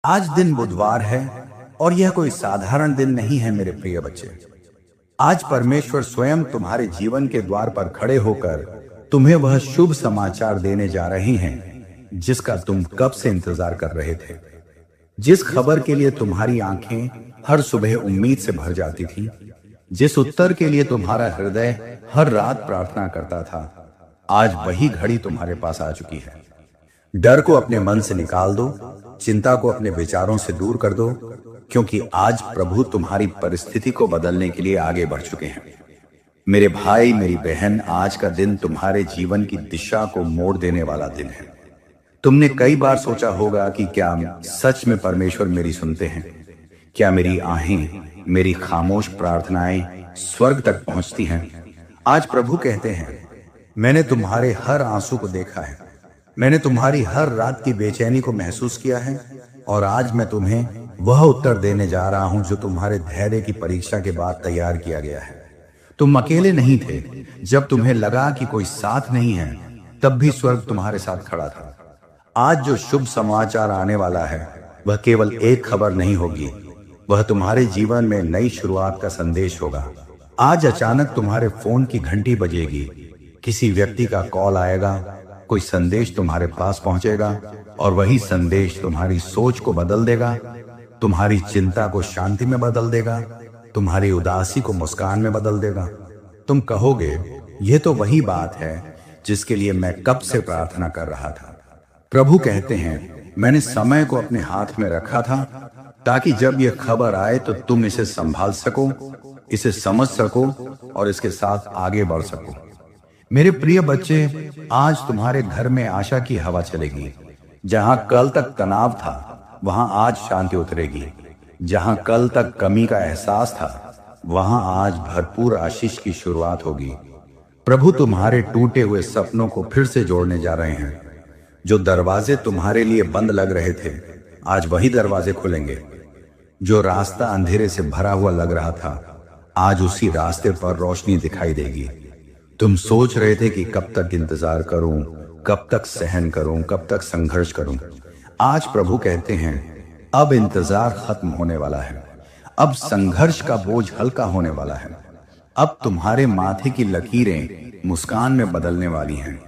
आज दिन बुधवार है और यह कोई साधारण दिन नहीं है मेरे प्रिय बच्चे। आज परमेश्वर स्वयं तुम्हारे जीवन के द्वार पर खड़े होकर तुम्हें वह शुभ समाचार देने जा रहे हैं जिसका तुम कब से इंतजार कर रहे थे। जिस खबर के लिए तुम्हारी आंखें हर सुबह उम्मीद से भर जाती थी, जिस उत्तर के लिए तुम्हारा हृदय हर रात प्रार्थना करता था, आज वही घड़ी तुम्हारे पास आ चुकी है। डर को अपने मन से निकाल दो, चिंता को अपने विचारों से दूर कर दो, क्योंकि आज प्रभु तुम्हारी परिस्थिति को बदलने के लिए आगे बढ़ चुके हैं। मेरे भाई, मेरी बहन, आज का दिन तुम्हारे जीवन की दिशा को मोड़ देने वाला दिन है। तुमने कई बार सोचा होगा कि क्या सच में परमेश्वर मेरी सुनते हैं? क्या मेरी आहें, मेरी खामोश प्रार्थनाएं स्वर्ग तक पहुंचती हैं? आज प्रभु कहते हैं, मैंने तुम्हारे हर आंसू को देखा है, मैंने तुम्हारी हर रात की बेचैनी को महसूस किया है, और आज मैं तुम्हें वह उत्तर देने जा रहा हूं जो तुम्हारे धैर्य की परीक्षा के बाद तैयार किया गया है। तुम अकेले नहीं थे। जब तुम्हें लगा कि कोई साथ नहीं है, तब भी स्वर्ग तुम्हारे साथ खड़ा था। आज जो शुभ समाचार आने वाला है, वह केवल एक खबर नहीं होगी, वह तुम्हारे जीवन में नई शुरुआत का संदेश होगा। आज अचानक तुम्हारे फोन की घंटी बजेगी, किसी व्यक्ति का कॉल आएगा, कोई संदेश तुम्हारे पास पहुंचेगा, और वही संदेश तुम्हारी सोच को बदल देगा, तुम्हारी चिंता को शांति में बदल देगा, तुम्हारी उदासी को मुस्कान में बदल देगा। तुम कहोगे, यह तो वही बात है जिसके लिए मैं कब से प्रार्थना कर रहा था। प्रभु कहते हैं, मैंने समय को अपने हाथ में रखा था ताकि जब यह खबर आए तो तुम इसे संभाल सको, इसे समझ सको और इसके साथ आगे बढ़ सको। मेरे प्रिय बच्चे, आज तुम्हारे घर में आशा की हवा चलेगी। जहां कल तक तनाव था, वहां आज शांति उतरेगी। जहां कल तक कमी का एहसास था, वहां आज भरपूर आशीष की शुरुआत होगी। प्रभु तुम्हारे टूटे हुए सपनों को फिर से जोड़ने जा रहे हैं। जो दरवाजे तुम्हारे लिए बंद लग रहे थे, आज वही दरवाजे खुलेंगे। जो रास्ता अंधेरे से भरा हुआ लग रहा था, आज उसी रास्ते पर रोशनी दिखाई देगी। तुम सोच रहे थे कि कब तक इंतजार करूं, कब तक सहन करूं, कब तक संघर्ष करूं। आज प्रभु कहते हैं, अब इंतजार खत्म होने वाला है, अब संघर्ष का बोझ हल्का होने वाला है, अब तुम्हारे माथे की लकीरें मुस्कान में बदलने वाली हैं।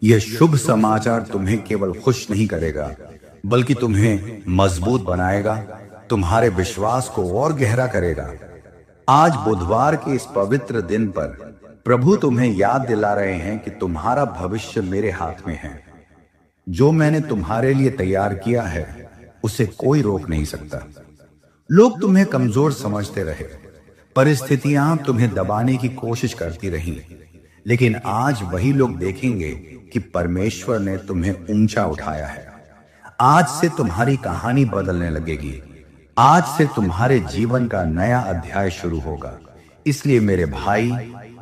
यह शुभ समाचार तुम्हें केवल खुश नहीं करेगा, बल्कि तुम्हें मजबूत बनाएगा, तुम्हारे विश्वास को और गहरा करेगा। आज बुधवार के इस पवित्र दिन पर प्रभु तुम्हें याद दिला रहे हैं कि तुम्हारा भविष्य मेरे हाथ में है। जो मैंने तुम्हारे लिए तैयार किया है, उसे कोई रोक नहीं सकता। लोग तुम्हें कमजोर समझते रहे, परिस्थितियां तुम्हें दबाने की कोशिश करती रही, लेकिन आज वही लोग देखेंगे कि परमेश्वर ने तुम्हें ऊंचा उठाया है। आज से तुम्हारी कहानी बदलने लगेगी। आज से तुम्हारे जीवन का नया अध्याय शुरू होगा। इसलिए मेरे भाई,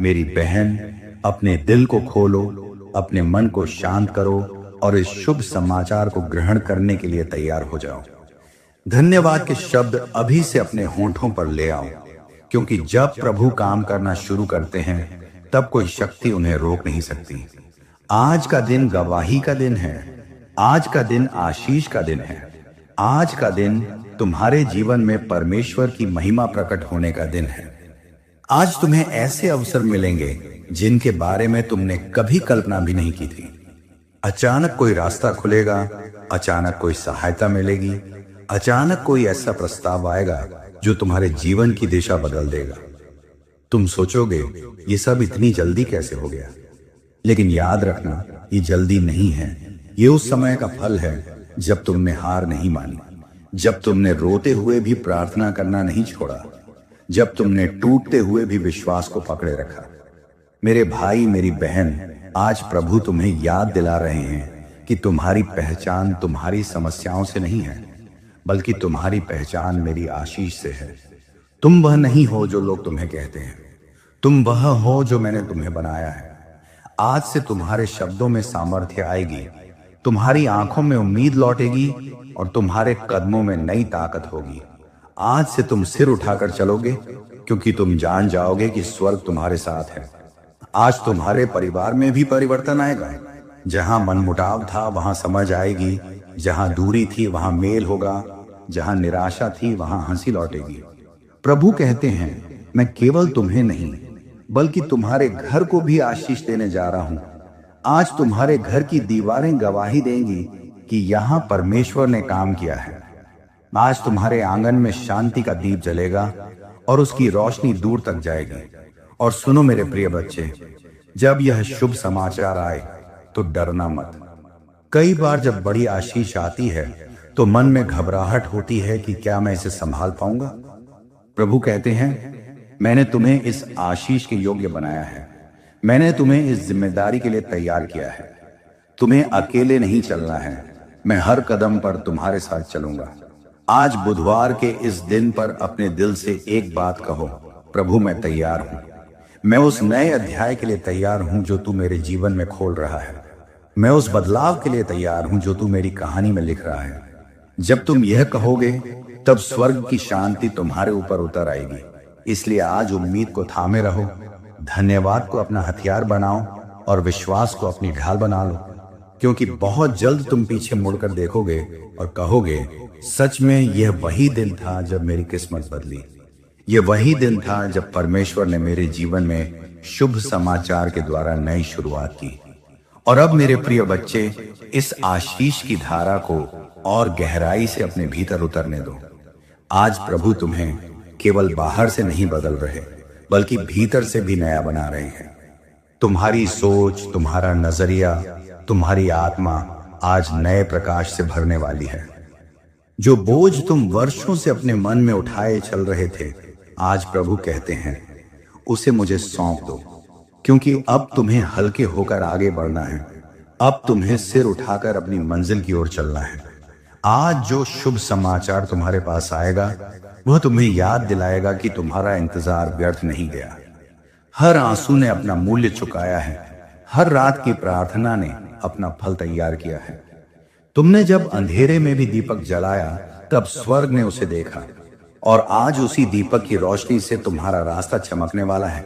मेरी बहन, अपने दिल को खोलो, अपने मन को शांत करो और इस शुभ समाचार को ग्रहण करने के लिए तैयार हो जाओ। धन्यवाद के शब्द अभी से अपने होंठों पर ले आओ, क्योंकि जब प्रभु काम करना शुरू करते हैं, तब कोई शक्ति उन्हें रोक नहीं सकती। आज का दिन गवाही का दिन है। आज का दिन आशीष का दिन है। आज का दिन तुम्हारे जीवन में परमेश्वर की महिमा प्रकट होने का दिन है। आज तुम्हें ऐसे अवसर मिलेंगे जिनके बारे में तुमने कभी कल्पना भी नहीं की थी। अचानक कोई रास्ता खुलेगा, अचानक कोई सहायता मिलेगी, अचानक कोई ऐसा प्रस्ताव आएगा जो तुम्हारे जीवन की दिशा बदल देगा। तुम सोचोगे, ये सब इतनी जल्दी कैसे हो गया? लेकिन याद रखना, ये जल्दी नहीं है। ये उस समय का फल है जब तुमने हार नहीं मानी, जब तुमने रोते हुए भी प्रार्थना करना नहीं छोड़ा, जब तुमने टूटते हुए भी विश्वास को पकड़े रखा। मेरे भाई, मेरी बहन, आज प्रभु तुम्हें याद दिला रहे हैं कि तुम्हारी पहचान तुम्हारी समस्याओं से नहीं है, बल्कि तुम्हारी पहचान मेरी आशीष से है। तुम वह नहीं हो जो लोग तुम्हें कहते हैं, तुम वह हो जो मैंने तुम्हें बनाया है। आज से तुम्हारे शब्दों में सामर्थ्य आएगी, तुम्हारी आंखों में उम्मीद लौटेगी और तुम्हारे कदमों में नई ताकत होगी। आज से तुम सिर उठाकर चलोगे, क्योंकि तुम जान जाओगे कि स्वर्ग तुम्हारे साथ है। आज तुम्हारे परिवार में भी परिवर्तन आएगा। जहां मनमुटाव था, वहां समझ आएगी, जहां दूरी थी, वहां मेल होगा, जहां निराशा थी वहां हंसी लौटेगी। प्रभु कहते हैं, मैं केवल तुम्हें नहीं बल्कि तुम्हारे घर को भी आशीष देने जा रहा हूं। आज तुम्हारे घर की दीवारें गवाही देंगी कि यहां परमेश्वर ने काम किया है। आज तुम्हारे आंगन में शांति का दीप जलेगा और उसकी रोशनी दूर तक जाएगी। और सुनो मेरे प्रिय बच्चे, जब यह शुभ समाचार आए तो डरना मत। कई बार जब बड़ी आशीष आती है तो मन में घबराहट होती है कि क्या मैं इसे संभाल पाऊंगा। प्रभु कहते हैं, मैंने तुम्हें इस आशीष के योग्य बनाया है। मैंने तुम्हें इस जिम्मेदारी के लिए तैयार किया है। तुम्हें अकेले नहीं चलना है, मैं हर कदम पर तुम्हारे साथ चलूंगा। आज बुधवार के इस दिन पर अपने दिल से एक बात कहो, प्रभु मैं तैयार हूं। मैं उस नए अध्याय के लिए तैयार हूं जो तू मेरे जीवन में खोल रहा है। मैं उस बदलाव के लिए तैयार हूं जो तू मेरी कहानी में लिख रहा है। जब तुम यह कहोगे तब स्वर्ग की शांति तुम्हारे ऊपर उतर आएगी। इसलिए आज उम्मीद को थामे रहो, धन्यवाद को अपना हथियार बनाओ और विश्वास को अपनी ढाल बना लो, क्योंकि बहुत जल्द तुम पीछे मुड़कर देखोगे और कहोगे, सच में यह वही दिन था जब मेरी किस्मत बदली। यह वही दिन था जब परमेश्वर ने मेरे जीवन में शुभ समाचार के द्वारा नई शुरुआत की। और अब मेरे प्रिय बच्चे, इस आशीष की धारा को और गहराई से अपने भीतर उतरने दो। आज प्रभु तुम्हें केवल बाहर से नहीं बदल रहे बल्कि भीतर से भी नया बना रहे हैं। तुम्हारी सोच, तुम्हारा नजरिया, तुम्हारी आत्मा आज नए प्रकाश से भरने वाली है। जो बोझ तुम वर्षों से अपने मन में उठाए चल रहे थे, आज प्रभु कहते हैं, उसे मुझे सौंप दो, क्योंकि अब तुम्हें हल्के होकर आगे बढ़ना है। अब तुम्हें सिर उठाकर अपनी मंजिल की ओर चलना है। आज जो शुभ समाचार तुम्हारे पास आएगा वह तुम्हें याद दिलाएगा कि तुम्हारा इंतजार व्यर्थ नहीं गया। हर आंसू ने अपना मूल्य चुकाया है। हर रात की प्रार्थना ने अपना फल तैयार किया है। तुमने जब अंधेरे में भी दीपक जलाया तब स्वर्ग ने उसे देखा, और आज उसी दीपक की रोशनी से तुम्हारा रास्ता चमकने वाला है।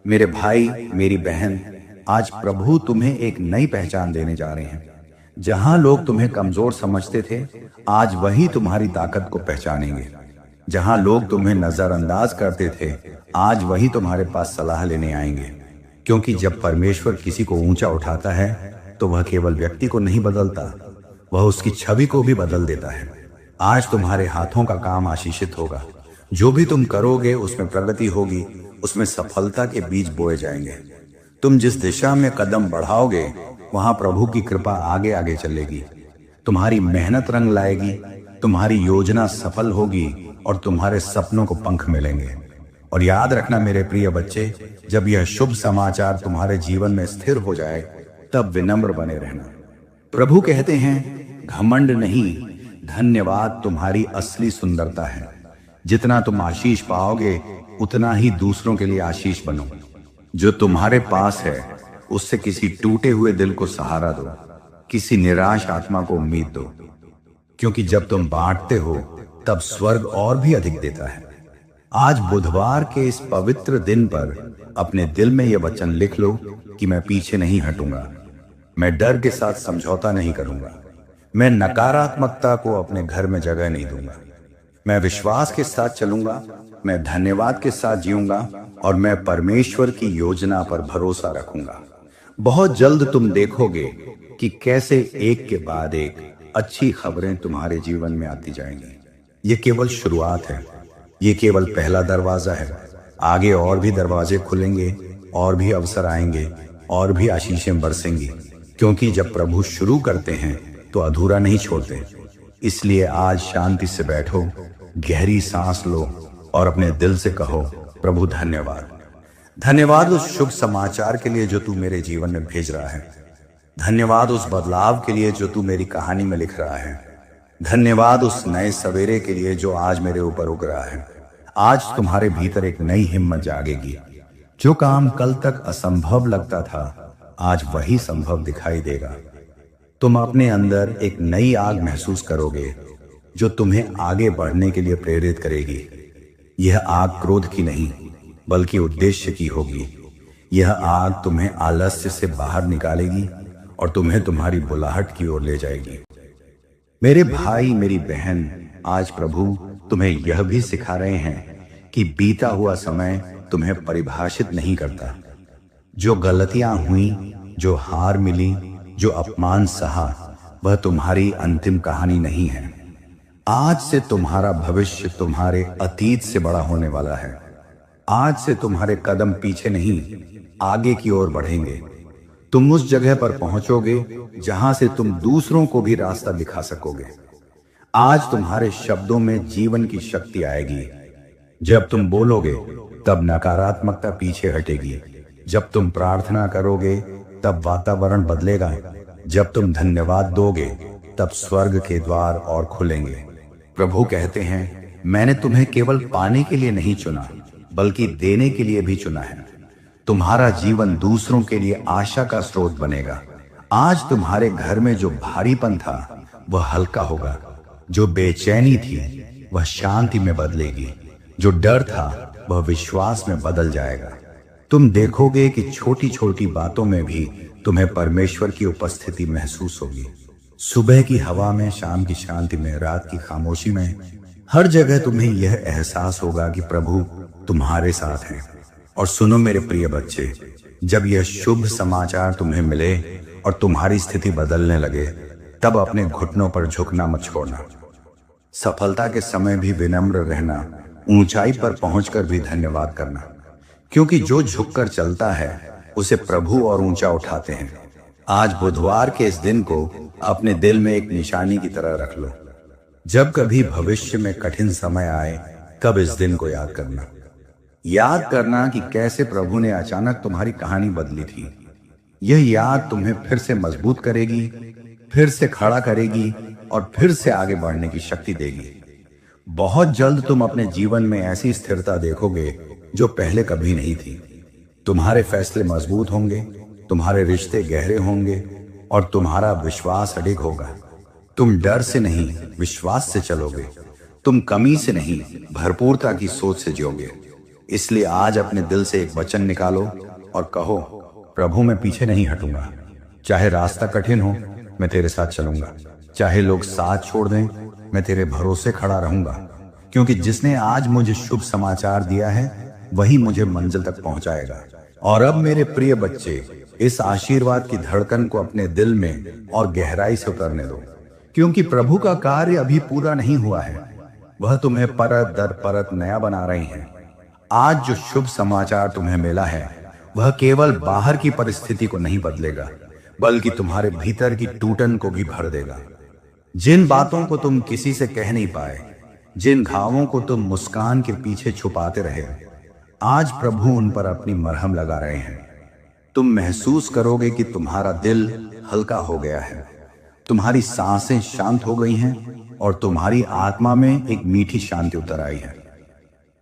मेरे भाई, मेरी बहन, आज प्रभु तुम्हें एक नई पहचान देने जा रहे हैं। जहां लोग तुम्हें कमजोर समझते थे, आज वही तुम्हारी ताकत को पहचानेंगे। जहां लोग तुम्हें नजरअंदाज करते थे, आज वही तुम्हारे पास सलाह लेने आएंगे। क्योंकि जब परमेश्वर किसी को ऊंचा उठाता है तो वह केवल व्यक्ति को नहीं बदलता, वह उसकी छवि को भी बदल देता है। आज तुम्हारे हाथों का काम आशीषित होगा। जो भी तुम करोगे उसमें प्रगति होगी, उसमें सफलता के बीज बोए जाएंगे। तुम जिस दिशा में कदम बढ़ाओगे वहां प्रभु की कृपा आगे आगे चलेगी। तुम्हारी मेहनत रंग लाएगी, तुम्हारी योजना सफल होगी और तुम्हारे सपनों को पंख मिलेंगे। और याद रखना मेरे प्रिय बच्चे, जब यह शुभ समाचार तुम्हारे जीवन में स्थिर हो जाए तब विनम्र बने रहना। प्रभु कहते हैं, घमंड नहीं, धन्यवाद तुम्हारी असली सुंदरता है। जितना तुम आशीष पाओगे उतना ही दूसरों के लिए आशीष बनो। जो तुम्हारे पास है उससे किसी टूटे हुए दिल को सहारा दो, किसी निराश आत्मा को उम्मीद दो, क्योंकि जब तुम बांटते हो तब स्वर्ग और भी अधिक देता है। आज बुधवार के इस पवित्र दिन पर अपने दिल में यह वचन लिख लो कि मैं पीछे नहीं हटूंगा, मैं डर के साथ समझौता नहीं करूंगा, मैं नकारात्मकता को अपने घर में जगह नहीं दूंगा, मैं विश्वास के साथ चलूंगा, मैं धन्यवाद के साथ जीऊंगा और मैं परमेश्वर की योजना पर भरोसा रखूंगा। बहुत जल्द तुम देखोगे कि कैसे एक के बाद एक अच्छी खबरें तुम्हारे जीवन में आती जाएंगी। ये केवल शुरुआत है, ये केवल पहला दरवाजा है। आगे और भी दरवाजे खुलेंगे, और भी अवसर आएंगे, और भी आशीषें बरसेंगी, क्योंकि जब प्रभु शुरू करते हैं तो अधूरा नहीं छोड़ते। इसलिए आज शांति से बैठो, गहरी सांस लो और अपने दिल से कहो, प्रभु धन्यवाद। धन्यवाद उस शुभ समाचार के लिए जो तू मेरे जीवन में भेज रहा है। धन्यवाद उस बदलाव के लिए जो तू मेरी कहानी में लिख रहा है। धन्यवाद उस नए सवेरे के लिए जो आज मेरे ऊपर उग रहा है। आज तुम्हारे भीतर एक नई हिम्मत जागेगी। जो काम कल तक असंभव लगता था, आज वही संभव दिखाई देगा। तुम अपने अंदर एक नई आग महसूस करोगे जो तुम्हें आगे बढ़ने के लिए प्रेरित करेगी। यह आग क्रोध की नहीं बल्कि उद्देश्य की होगी। यह आग तुम्हें आलस्य से बाहर निकालेगी और तुम्हें तुम्हारी बुलाहट की ओर ले जाएगी। मेरे भाई मेरी बहन, आज प्रभु तुम्हें यह भी सिखा रहे हैं कि बीता हुआ समय तुम्हें परिभाषित नहीं करता। जो गलतियां हुई, जो हार मिली, जो अपमान सहा, वह तुम्हारी अंतिम कहानी नहीं है। आज से तुम्हारा भविष्य तुम्हारे अतीत से बड़ा होने वाला है। आज से तुम्हारे कदम पीछे नहीं, आगे की ओर बढ़ेंगे। तुम उस जगह पर पहुंचोगे जहां से तुम दूसरों को भी रास्ता दिखा सकोगे। आज तुम्हारे शब्दों में जीवन की शक्ति आएगी। जब तुम बोलोगे तब नकारात्मकता पीछे हटेगी। जब तुम प्रार्थना करोगे तब वातावरण बदलेगा। जब तुम धन्यवाद दोगे तब स्वर्ग के द्वार और खुलेंगे। प्रभु कहते हैं, मैंने तुम्हें केवल पाने के लिए नहीं चुना, बल्कि देने के लिए भी चुना है। तुम्हारा जीवन दूसरों के लिए आशा का स्रोत बनेगा। आज तुम्हारे घर में जो भारीपन था वह हल्का होगा। जो बेचैनी थी वह शांति में बदलेगी। जो डर था वह विश्वास में बदल जाएगा। तुम देखोगे कि छोटी छोटी बातों में भी तुम्हें परमेश्वर की उपस्थिति महसूस होगी। सुबह की हवा में, शाम की शांति में, रात की खामोशी में, हर जगह तुम्हें यह एहसास होगा कि प्रभु तुम्हारे साथ है। और सुनो मेरे प्रिय बच्चे, जब यह शुभ समाचार तुम्हें मिले और तुम्हारी स्थिति बदलने लगे, तब अपने घुटनों पर झुकना मत छोड़ना। सफलता के समय भी विनम्र रहना, ऊंचाई पर पहुंचकर भी धन्यवाद करना, क्योंकि जो झुककर चलता है उसे प्रभु और ऊंचा उठाते हैं। आज बुधवार के इस दिन को अपने दिल में एक निशानी की तरह रख लो। जब कभी भविष्य में कठिन समय आए, तब इस दिन को याद करना। याद करना कि कैसे प्रभु ने अचानक तुम्हारी कहानी बदली थी। यह याद तुम्हें फिर से मजबूत करेगी, फिर से खड़ा करेगी और फिर से आगे बढ़ने की शक्ति देगी। बहुत जल्द तुम अपने जीवन में ऐसी स्थिरता देखोगे जो पहले कभी नहीं थी। तुम्हारे फैसले मजबूत होंगे, तुम्हारे रिश्ते गहरे होंगे और तुम्हारा विश्वास अडिग होगा। तुम डर से नहीं, विश्वास से चलोगे। तुम कमी से नहीं, भरपूरता की सोच से जियोगे। इसलिए आज अपने दिल से एक वचन निकालो और कहो, प्रभु मैं पीछे नहीं हटूंगा। चाहे रास्ता कठिन हो, मैं तेरे साथ चलूंगा। चाहे लोग साथ छोड़ दें, मैं तेरे भरोसे खड़ा रहूंगा। क्योंकि जिसने आज मुझे शुभ समाचार दिया है, वही मुझे मंजिल तक पहुंचाएगा। और अब मेरे प्रिय बच्चे, इस आशीर्वाद की धड़कन को अपने दिल में और गहराई से उतरने दो, क्योंकि प्रभु का कार्य अभी पूरा नहीं हुआ है। वह तुम्हें परत दर परत नया बना रहे हैं। आज जो शुभ समाचार तुम्हें मिला है, वह केवल बाहर की परिस्थिति को नहीं बदलेगा, बल्कि तुम्हारे भीतर की टूटन को भी भर देगा। जिन बातों को तुम किसी से कह नहीं पाए, जिन घावों को तुम मुस्कान के पीछे छुपाते रहे, आज प्रभु उन पर अपनी मरहम लगा रहे हैं। तुम महसूस करोगे कि तुम्हारा दिल हल्का हो गया है, तुम्हारी सांसें शांत हो गई हैं और तुम्हारी आत्मा में एक मीठी शांति उतर आई है।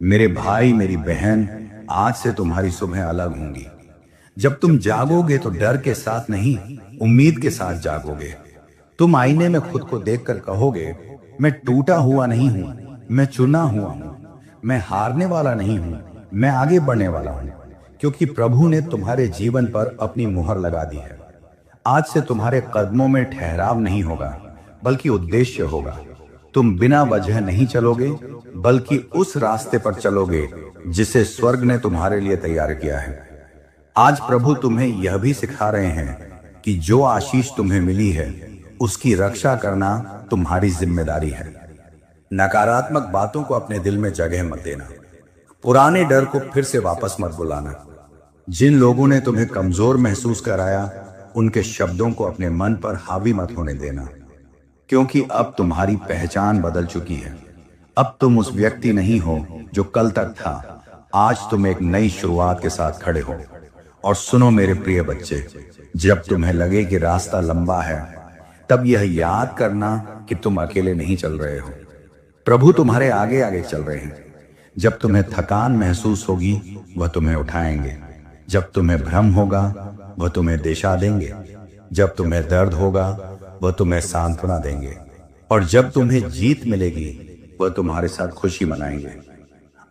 मेरे भाई मेरी बहन, आज से तुम्हारी सुबह अलग होंगी। जब तुम जागोगे तो डर के साथ नहीं, उम्मीद के साथ जागोगे। तुम आईने में खुद को देखकर कहोगे, मैं टूटा हुआ नहीं हूं, मैं चुना हुआ हूं। मैं हारने वाला नहीं हूं, मैं आगे बढ़ने वाला हूं, क्योंकि प्रभु ने तुम्हारे जीवन पर अपनी मुहर लगा दी है। आज से तुम्हारे कदमों में ठहराव नहीं होगा, बल्कि उद्देश्य होगा। तुम बिना वजह नहीं चलोगे, बल्कि उस रास्ते पर चलोगे जिसे स्वर्ग ने तुम्हारे लिए तैयार किया है। आज प्रभु तुम्हें यह भी सिखा रहे हैं कि जो आशीष तुम्हें मिली है, उसकी रक्षा करना तुम्हारी जिम्मेदारी है। नकारात्मक बातों को अपने दिल में जगह मत देना। पुराने डर को फिर से वापस मत बुलाना। जिन लोगों ने तुम्हें कमजोर महसूस कराया, उनके शब्दों को अपने मन पर हावी मत होने देना, क्योंकि अब तुम्हारी पहचान बदल चुकी है। अब तुम उस व्यक्ति नहीं हो जो कल तक था। आज तुम एक नई शुरुआत के साथ खड़े हो। और सुनो मेरे प्रिय बच्चे, जब तुम्हें लगे कि रास्ता लंबा है, तब यह याद करना कि तुम अकेले नहीं चल रहे हो। प्रभु तुम्हारे आगे आगे चल रहे हैं। जब तुम्हें थकान महसूस होगी, वह तुम्हें उठाएंगे। जब तुम्हें भ्रम होगा, वह तुम्हें दिशा देंगे। जब तुम्हें दर्द होगा, वह तुम्हें सांत्वना देंगे। और जब तुम्हें जीत मिलेगी, वह तुम्हारे साथ खुशी मनाएंगे।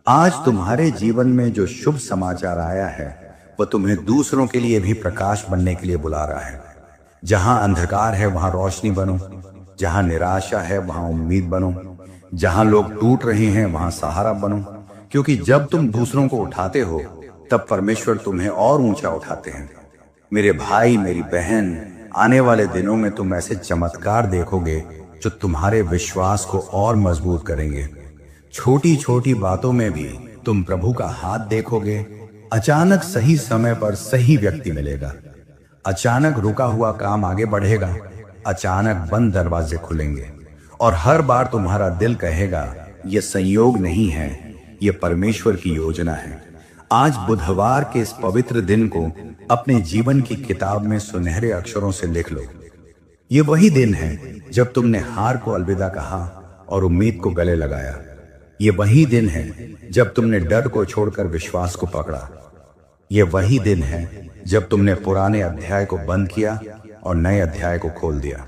आज तुम्हारे जीवन में जो शुभ समाचार आया है, वह तुम्हें दूसरों के लिए भी प्रकाश बनने के लिए बुला रहा है। जहां अंधकार है, वहां रोशनी बनो। जहां निराशा है वहां उम्मीद बनो, जहां लोग टूट रहे हैं वहां सहारा बनो, क्योंकि जब तुम दूसरों को उठाते हो तब परमेश्वर तुम्हें और ऊंचा उठाते हैं। मेरे भाई, मेरी बहन, आने वाले दिनों में तुम ऐसे चमत्कार देखोगे जो तुम्हारे विश्वास को और मजबूत करेंगे। छोटी छोटी बातों में भी तुम प्रभु का हाथ देखोगे। अचानक सही समय पर सही व्यक्ति मिलेगा, अचानक रुका हुआ काम आगे बढ़ेगा, अचानक बंद दरवाजे खुलेंगे और हर बार तुम्हारा दिल कहेगा यह संयोग नहीं है, यह परमेश्वर की योजना है। आज बुधवार के इस पवित्र दिन को अपने जीवन की किताब में सुनहरे अक्षरों से लिख लो। ये वही दिन है जब तुमने हार को अलविदा कहा और उम्मीद को गले लगाया। ये वही दिन है जब तुमने डर को छोड़कर विश्वास को पकड़ा। ये वही दिन है जब तुमने पुराने अध्याय को बंद किया और नए अध्याय को खोल दिया।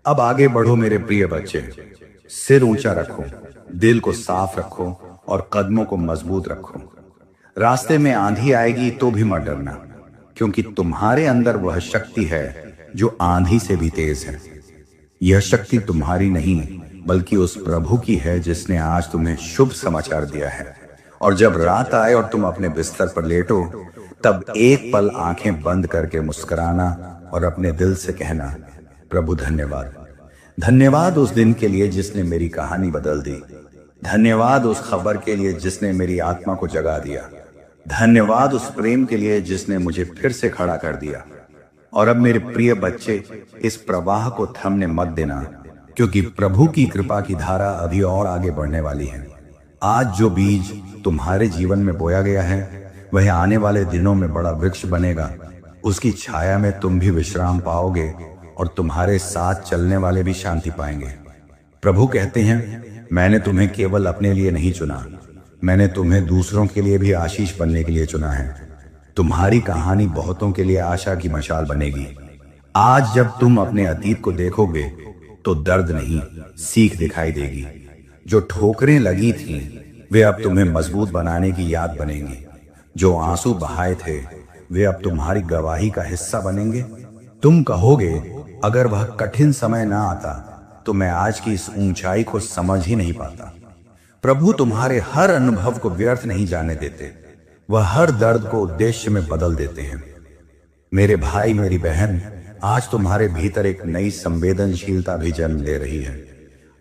अब आगे बढ़ो मेरे प्रिय बच्चे। सिर ऊंचा रखो, दिल को साफ रखो और कदमों को मजबूत रखो। रास्ते में आंधी आएगी तो भी मत डरना, क्योंकि तुम्हारे अंदर वह शक्ति है जो आंधी से भी तेज है। यह शक्ति तुम्हारी नहीं बल्कि उस प्रभु की है जिसने आज तुम्हें शुभ समाचार दिया है। और जब रात आए और तुम अपने बिस्तर पर लेटो, तब एक पल आंखें बंद करके मुस्कुराना और अपने दिल से कहना, प्रभु धन्यवाद। धन्यवाद उस दिन के लिए जिसने मेरी कहानी बदल दी। धन्यवाद उस खबर के लिए जिसने मेरी आत्मा को जगा दिया। धन्यवाद उस प्रेम के लिए जिसने मुझे फिर से खड़ा कर दिया। और अब मेरे प्रिय बच्चे, इस प्रवाह को थमने मत देना, क्योंकि प्रभु की कृपा की धारा अभी और आगे बढ़ने वाली है। आज जो बीज तुम्हारे जीवन में बोया गया है वह आने वाले दिनों में बड़ा वृक्ष बनेगा। उसकी छाया में तुम भी विश्राम पाओगे और तुम्हारे साथ चलने वाले भी शांति पाएंगे। प्रभु कहते हैं, मैंने तुम्हें केवल अपने लिए नहीं चुना, मैंने तुम्हें दूसरों के लिए भी आशीष बनने के लिए चुना है। तुम्हारी कहानी बहुतों के लिए आशा की मशाल बनेगी। आज जब तुम अपने अतीत को देखोगे तो दर्द नहीं, सीख दिखाई देगी। जो ठोकरें लगी थीं, वे अब तुम्हें मजबूत बनाने की याद बनेंगी। जो आंसू बहाए थे, वे अब तुम्हारी गवाही का हिस्सा बनेंगे। तुम कहोगे, अगर वह कठिन समय ना आता तो मैं आज की इस ऊंचाई को समझ ही नहीं पाता। प्रभु तुम्हारे हर अनुभव को व्यर्थ नहीं जाने देते, वह हर दर्द को उद्देश्य में बदल देते हैं। मेरे भाई, मेरी बहन, आज तुम्हारे भीतर एक नई संवेदनशीलता भी जन्म ले रही है।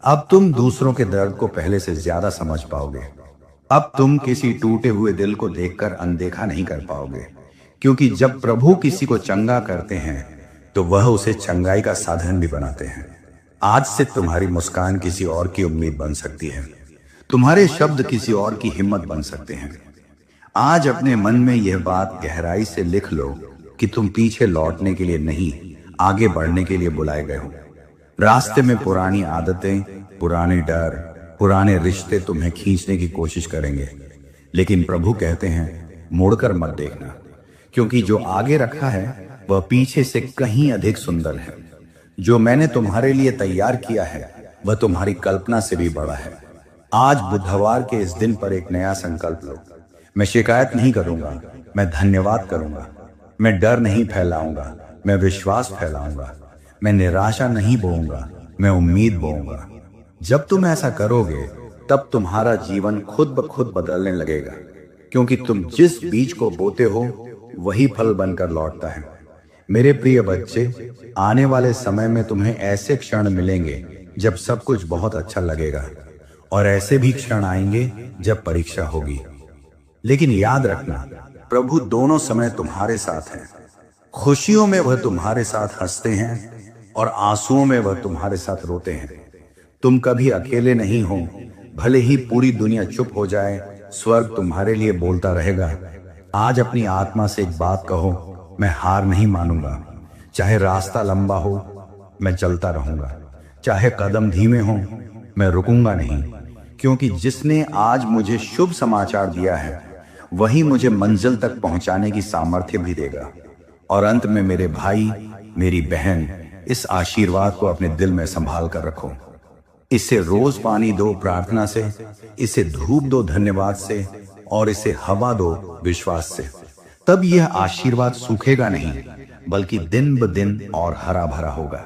अब तुम दूसरों के दर्द को पहले से ज्यादा समझ पाओगे। अब तुम किसी टूटे हुए दिल को देखकर अनदेखा नहीं कर पाओगे, क्योंकि जब प्रभु किसी को चंगा करते हैं तो वह उसे चंगाई का साधन भी बनाते हैं। आज से तुम्हारी मुस्कान किसी और की उम्मीद बन सकती है, तुम्हारे शब्द किसी और की हिम्मत बन सकते हैं। आज अपने मन में यह बात गहराई से लिख लो कि तुम पीछे लौटने के लिए नहीं, आगे बढ़ने के लिए बुलाए गए हो। रास्ते में पुरानी आदतें, पुराने डर, पुराने रिश्ते तुम्हें खींचने की कोशिश करेंगे, लेकिन प्रभु कहते हैं, मुड़कर मत देखना, क्योंकि जो आगे रखा है वह पीछे से कहीं अधिक सुंदर है। जो मैंने तुम्हारे लिए तैयार किया है वह तुम्हारी कल्पना से भी बड़ा है। आज बुधवार के इस दिन पर एक नया संकल्प लो। मैं शिकायत नहीं करूंगा, मैं धन्यवाद करूंगा। मैं डर नहीं फैलाऊंगा, मैं विश्वास फैलाऊंगा। मैं निराशा नहीं बोऊंगा, मैं उम्मीद बोऊंगा। जब तुम ऐसा करोगे तब तुम्हारा जीवन खुद ब खुद बदलने लगेगा, क्योंकि तुम जिस बीज को बोते हो वही फल बनकर लौटता है। मेरे प्रिय बच्चे, आने वाले समय में तुम्हें ऐसे क्षण मिलेंगे जब सब कुछ बहुत अच्छा लगेगा, और ऐसे भी क्षण आएंगे जब परीक्षा होगी। लेकिन याद रखना, प्रभु दोनों समय तुम्हारे साथ हैं। खुशियों में वह तुम्हारे साथ हंसते हैं और आंसुओं में वह तुम्हारे साथ रोते हैं। तुम कभी अकेले नहीं हो। भले ही पूरी दुनिया चुप हो जाए, स्वर्ग तुम्हारे लिए बोलता रहेगा। आज अपनी आत्मा से एक बात कहो, मैं हार नहीं मानूंगा। चाहे रास्ता लंबा हो, मैं चलता रहूंगा। चाहे कदम धीमे हो, मैं रुकूंगा नहीं, क्योंकि जिसने आज मुझे शुभ समाचार दिया है वही मुझे मंजिल तक पहुंचाने की सामर्थ्य भी देगा। और अंत में मेरे भाई, मेरी बहन, इस आशीर्वाद को अपने दिल में संभाल कर रखो। इसे रोज पानी दो प्रार्थना से, इसे धूप दो धन्यवाद से, और इसे हवा दो विश्वास से। तब यह आशीर्वाद सूखेगा नहीं, बल्कि दिन ब दिन और हरा भरा होगा।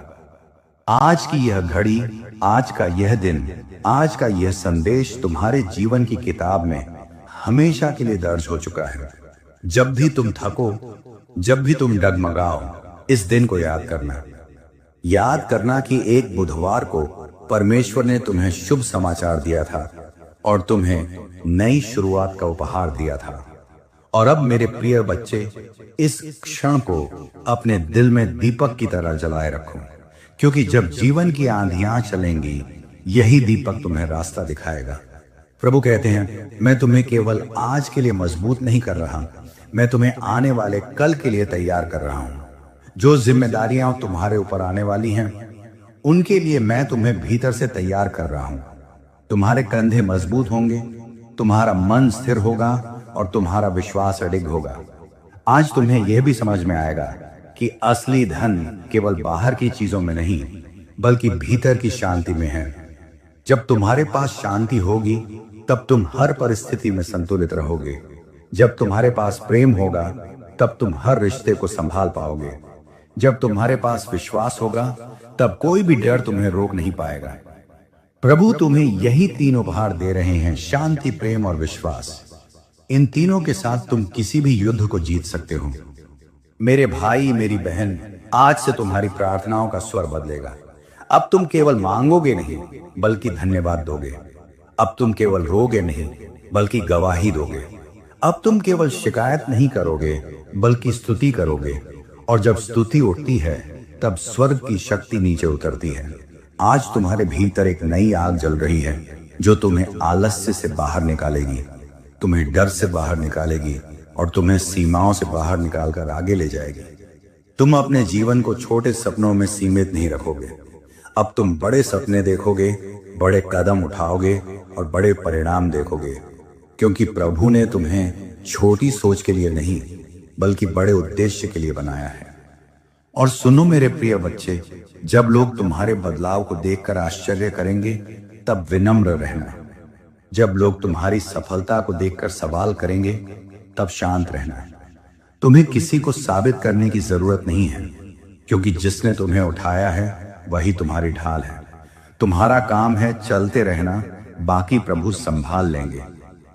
आज की यह घड़ी, आज का यह दिन, आज का यह संदेश तुम्हारे जीवन की किताब में हमेशा के लिए दर्ज हो चुका है। जब भी तुम थको, जब भी तुम डगमगाओ, इस दिन को याद करना कि एक बुधवार को परमेश्वर ने तुम्हें शुभ समाचार दिया था और तुम्हें नई शुरुआत का उपहार दिया था। और अब मेरे प्रिय बच्चे, इस क्षण को अपने दिल में दीपक की तरह जलाए रखो, क्योंकि जब जीवन की आंधियां चलेंगी, यही दीपक तुम्हें रास्ता दिखाएगा। प्रभु कहते हैं, मैं तुम्हें केवल आज के लिए मजबूत नहीं कर रहा, मैं तुम्हें आने वाले कल के लिए तैयार कर रहा हूं। जो जिम्मेदारियां तुम्हारे ऊपर आने वाली हैं, उनके लिए मैं तुम्हें भीतर से तैयार कर रहा हूं। तुम्हारे कंधे मजबूत होंगे, तुम्हारा मन स्थिर होगा और तुम्हारा विश्वास अडिग होगा। आज तुम्हें यह भी समझ में आएगा कि असली धन केवल बाहर की चीजों में नहीं, बल्कि भीतर की शांति में है। जब तुम्हारे पास शांति होगी, तब तुम हर परिस्थिति में संतुलित रहोगे। जब तुम्हारे पास प्रेम होगा, तब तुम हर रिश्ते को संभाल पाओगे। जब तुम्हारे पास विश्वास होगा, तब कोई भी डर तुम्हें रोक नहीं पाएगा। प्रभु तुम्हें यही तीन उपहार दे रहे हैं, शांति, प्रेम और विश्वास। इन तीनों के साथ तुम किसी भी युद्ध को जीत सकते हो। मेरे भाई, मेरी बहन, आज से तुम्हारी प्रार्थनाओं का स्वर बदलेगा। अब तुम केवल मांगोगे नहीं, बल्कि धन्यवाद दोगे। अब तुम केवल रोगे नहीं, बल्कि गवाही दोगे। अब तुम केवल शिकायत नहीं करोगे, बल्कि स्तुति करोगे। और जब स्तुति उठती है, तब स्वर्ग की शक्ति नीचे उतरती है। आज तुम्हारे भीतर एक नई आग जल रही है, जो तुम्हें आलस्य से बाहर निकालेगी, तुम्हें डर से बाहर निकालेगी और तुम्हें सीमाओं से बाहर निकालकर आगे ले जाएगी। तुम अपने जीवन को छोटे सपनों में सीमित नहीं रखोगे। अब तुम बड़े सपने देखोगे, बड़े कदम उठाओगे और बड़े परिणाम देखोगे, क्योंकि प्रभु ने तुम्हें छोटी सोच के लिए नहीं, बल्कि बड़े उद्देश्य के लिए बनाया है। और सुनो मेरे प्रिय बच्चे, जब लोग तुम्हारे बदलाव को देखकर आश्चर्य करेंगे, तब विनम्र रहना। जब लोग तुम्हारी सफलता को देखकर सवाल करेंगे, तब शांत रहना। तुम्हें किसी को साबित करने की जरूरत नहीं है, क्योंकि जिसने तुम्हें उठाया है वही तुम्हारी ढाल है। तुम्हारा काम है चलते रहना, बाकी प्रभु संभाल लेंगे।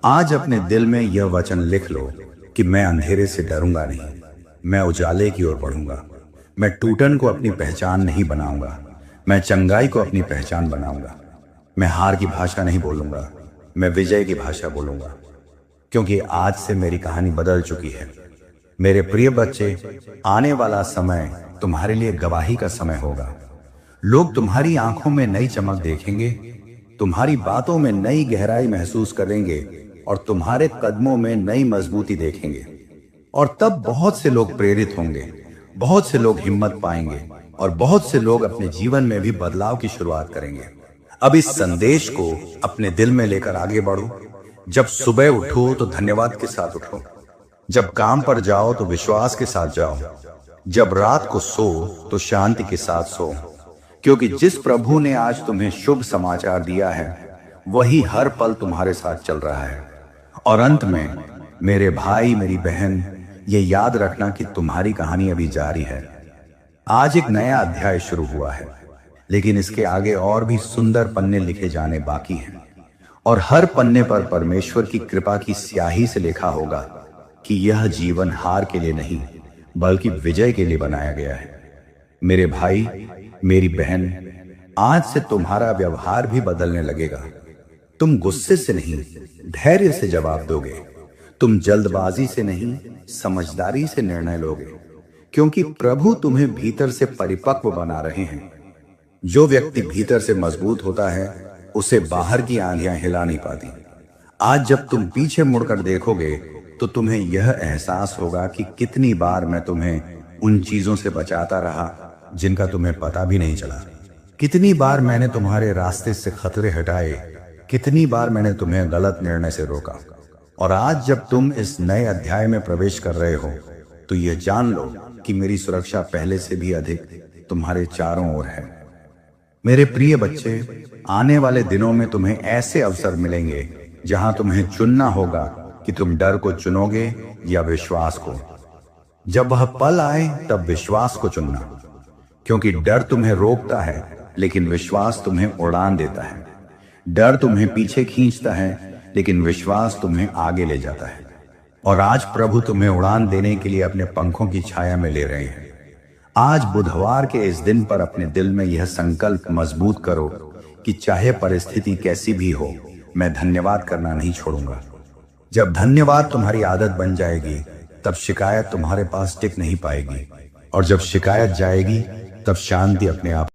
आज अपने दिल में यह वचन लिख लो कि मैं अंधेरे से डरूंगा नहीं, मैं उजाले की ओर बढ़ूंगा। मैं टूटन को अपनी पहचान नहीं बनाऊंगा, मैं चंगाई को अपनी पहचान बनाऊंगा। मैं हार की भाषा नहीं बोलूंगा, मैं विजय की भाषा बोलूंगा, क्योंकि आज से मेरी कहानी बदल चुकी है। मेरे प्रिय बच्चे, आने वाला समय तुम्हारे लिए गवाही का समय होगा। लोग तुम्हारी आंखों में नई चमक देखेंगे, तुम्हारी बातों में नई गहराई महसूस करेंगे और तुम्हारे कदमों में नई मजबूती देखेंगे। और तब बहुत से लोग प्रेरित होंगे, बहुत से लोग हिम्मत पाएंगे और बहुत से लोग अपने जीवन में भी बदलाव की शुरुआत करेंगे। अब इस संदेश को अपने दिल में लेकर आगे बढ़ो। जब सुबह उठो तो धन्यवाद के साथ उठो, जब काम पर जाओ तो विश्वास के साथ जाओ, जब रात को सो तो शांति के साथ सो, क्योंकि जिस प्रभु ने आज तुम्हें शुभ समाचार दिया है, वही हर पल तुम्हारे साथ चल रहा है। और अंत में मेरे भाई, मेरी बहन, ये याद रखना कि तुम्हारी कहानी अभी जारी है। आज एक नया अध्याय शुरू हुआ है, लेकिन इसके आगे और भी सुंदर पन्ने लिखे जाने बाकी हैं। और हर पन्ने पर परमेश्वर की कृपा की स्याही से लिखा होगा कि यह जीवन हार के लिए नहीं, बल्कि विजय के लिए बनाया गया है। मेरे भाई, मेरी बहन, आज से तुम्हारा व्यवहार भी बदलने लगेगा। तुम गुस्से से नहीं, धैर्य से जवाब दोगे। तुम जल्दबाजी से नहीं, समझदारी से निर्णय लोगे, क्योंकि प्रभु तुम्हें भीतर से परिपक्व बना रहे हैं। जो व्यक्ति भीतर से मजबूत होता है, उसे बाहर की आंधियां हिला नहीं पाती। आज जब तुम पीछे मुड़कर देखोगे, तो तुम्हें यह एहसास होगा कि कितनी बार मैं तुम्हें उन चीजों से बचाता रहा जिनका तुम्हें पता भी नहीं चला। कितनी बार मैंने तुम्हारे रास्ते से खतरे हटाए, कितनी बार मैंने तुम्हें गलत निर्णय से रोका। और आज जब तुम इस नए अध्याय में प्रवेश कर रहे हो, तो यह जान लो कि मेरी सुरक्षा पहले से भी अधिक तुम्हारे चारों ओर है। मेरे प्रिय बच्चे, आने वाले दिनों में तुम्हें ऐसे अवसर मिलेंगे जहां तुम्हें चुनना होगा कि तुम डर को चुनोगे या विश्वास को। जब वह पल आए, तब विश्वास को चुनना, क्योंकि डर तुम्हें रोकता है, लेकिन विश्वास तुम्हें उड़ान देता है। डर तुम्हें पीछे खींचता है, लेकिन विश्वास तुम्हें आगे ले जाता है। और आज प्रभु तुम्हें उड़ान देने के लिए अपने पंखों की छाया में ले रहे हैं। आज बुधवार के इस दिन पर अपने दिल में यह संकल्प मजबूत करो कि चाहे परिस्थिति कैसी भी हो, मैं धन्यवाद करना नहीं छोड़ूंगा। जब धन्यवाद तुम्हारी आदत बन जाएगी, तब शिकायत तुम्हारे पास टिक नहीं पाएगी, और जब शिकायत जाएगी, तब शांति अपने आप